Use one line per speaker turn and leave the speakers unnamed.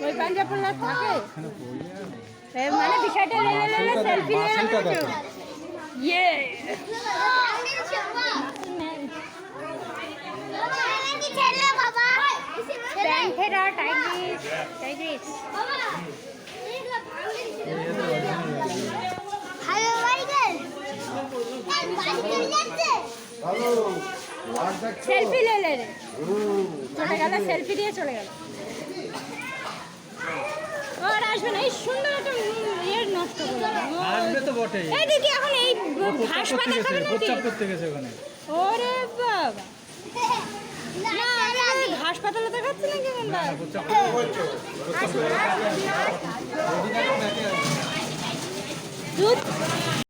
ওই পাঞ্জাব থাকে মানে বিষয়টা সেলফি ইয়ে প্যান্থেরা টাইগ্রিস সেলফি ले ले চলে গেল সেলফি দিয়ে চলে গেল আর আসবে না এই সুন্দর একটা ইয়ে নষ্ট করে
আসবে তো বটে
এই দিদি এখন এই হাসপাতাল খাবে না
প্রচার করতে গেছে ওখানে
ওরে বাবা না আমি হাসপাতালে দেখাচ্ছি না কেমন না
প্রচার
দুধ